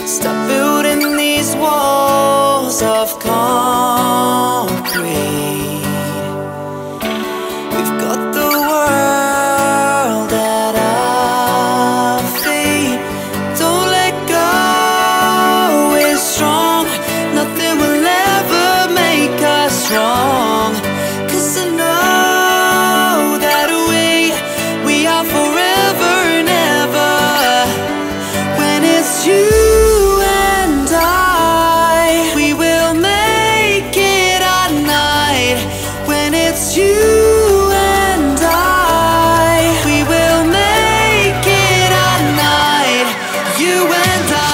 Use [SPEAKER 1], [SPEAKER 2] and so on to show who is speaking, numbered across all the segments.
[SPEAKER 1] Stop building these walls of concrete. We've got the world at our feet. Don't let go, we're strong. Nothing will ever make us strong. 'Cause I know that we are forever and ever. When it's you and I, we will make it at night. When it's you and I, we will make it at night. You and I.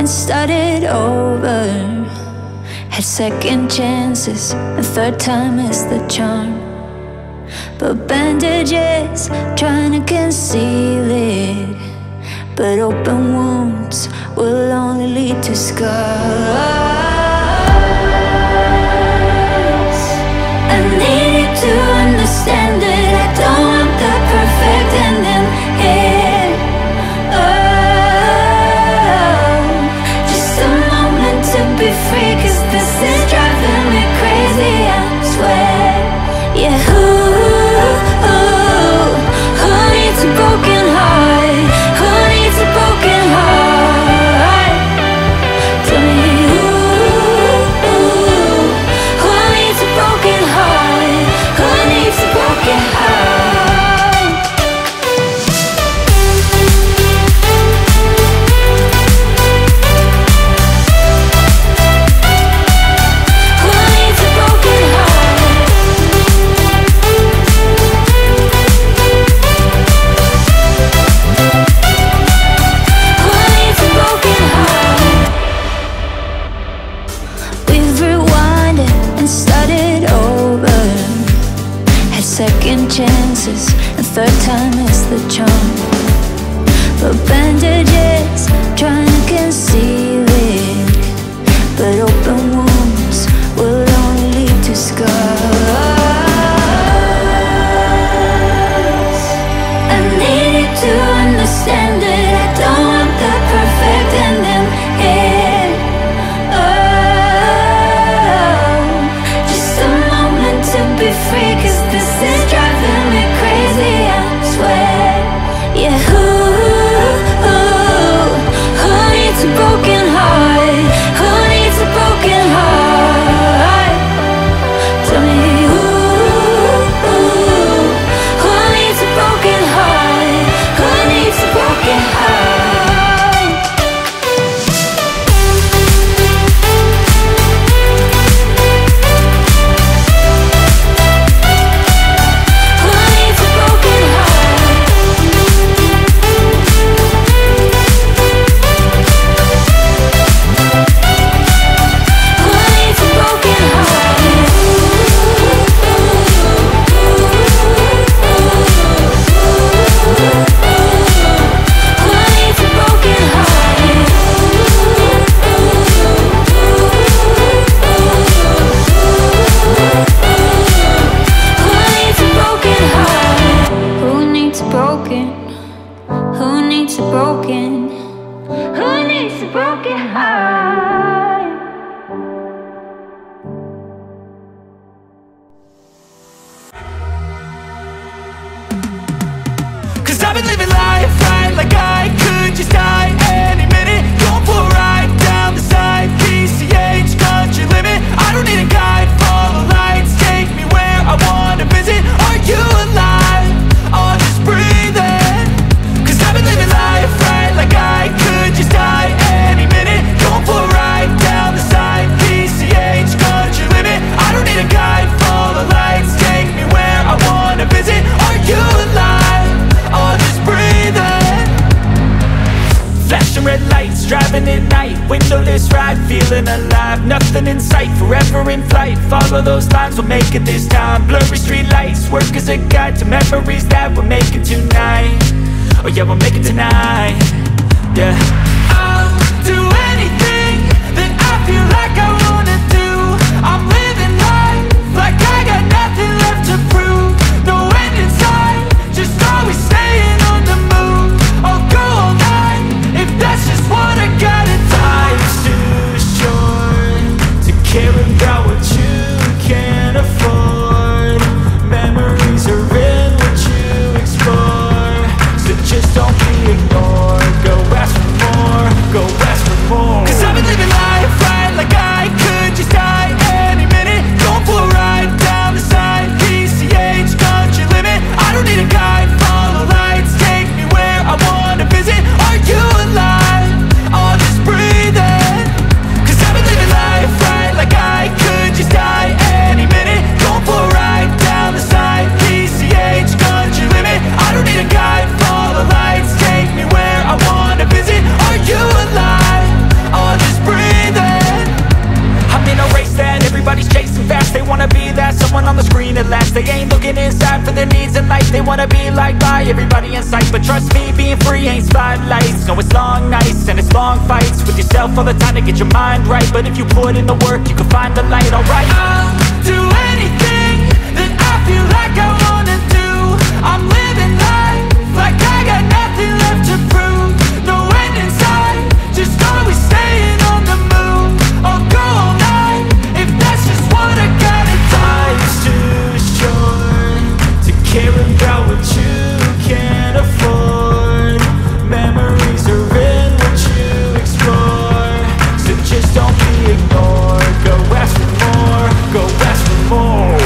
[SPEAKER 1] and started over. Had second chances, and third time is the charm. But bandages trying to conceal it, but open wounds will only lead to scars. I need you to understand that I don't want the perfect ending here. Oh, just a moment to be free, 'cause this is driving me crazy, I swear. Yeah, who needs a broken heart? Who needs a broken heart? Tell me who needs a broken heart? Who needs a broken heart? Who needs a broken heart? Who needs a broken heart? We've rewinded and started over. Had second chances, and third time is the charm. But bandages trying to conceal it, but open wounds will only lead to scars. I need you to understand that I don't want the perfect ending here. Oh, just a moment to be free, 'cause this is driving me crazy, I swear. Yeah, who needs a broken heart? Who needs a broken heart? Tell me who needs a broken heart? Who needs a broken heart? Who needs a broken heart? Who needs a broken heart? Who needs a broken heart? Who needs a broken heart? Who needs a broken? Who needs a broken? Who needs a broken heart?
[SPEAKER 2] Cause I've been living life right like I could just die any minute. Going for a ride down the side, PCH, country limit. I don't need a guide, follow lights, take me where I wanna visit. Are you alive? Or just breathing? Cause I've been living life right like I could just die any minute. Going for a ride down the side, PCH, country limit. I don't need a guide, follow lights, take me where I wanna visit. Are you alive? Or just breathing? Flashing red lights, driving at night, windowless ride, feeling alive. Nothing in sight, forever in flight. Follow those lines, we'll make it this time. Blurry street lights, work as a guide to memories that we're making tonight. Oh yeah, we'll make it tonight. Yeah, I'll do anything that I feel like I wanna do. I'm living life like I got nothing left to prove. No end in sight, just always staying on the move. I'll go all night if that's just what I gotta do. Life's too short to care about what you can't afford. Memories are in what you explore, so just don't be ignored. Go ask for more, go ask for more. Cause I've been living life right like I looking inside for their needs in life. They wanna be liked by everybody in sight, but trust me, being free ain't spotlights. No, it's long nights and it's long fights with yourself all the time to get your mind right. But if you put in the work, you can find the light, alright. I'll do anything that I feel like I wanna do. I'm living life like I got nothing left to prove. No end in sight, just always staying on the move. I'll go all night if that's just what I gotta do. Life's too short to care about what you can't afford. Memories are in what you explore, so just don't be ignored. Go ask for more, go ask for more.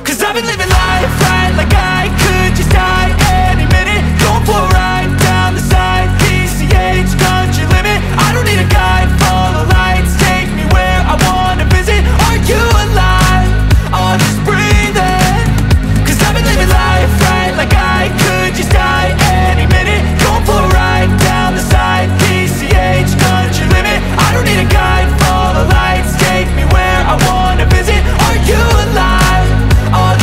[SPEAKER 2] Cause I've been living life right like I could just die any minute. Going for a ride down the side, PCH country limit. I don't need a guide, follow lights, take me where I wanna visit. Are you alive? I'll just breathe in. Cause I've been living life right like I could just die any minute. Going for a ride down the side, PCH country limit. I don't need a guide, follow lights, take me where I wanna visit. Are you alive? I'll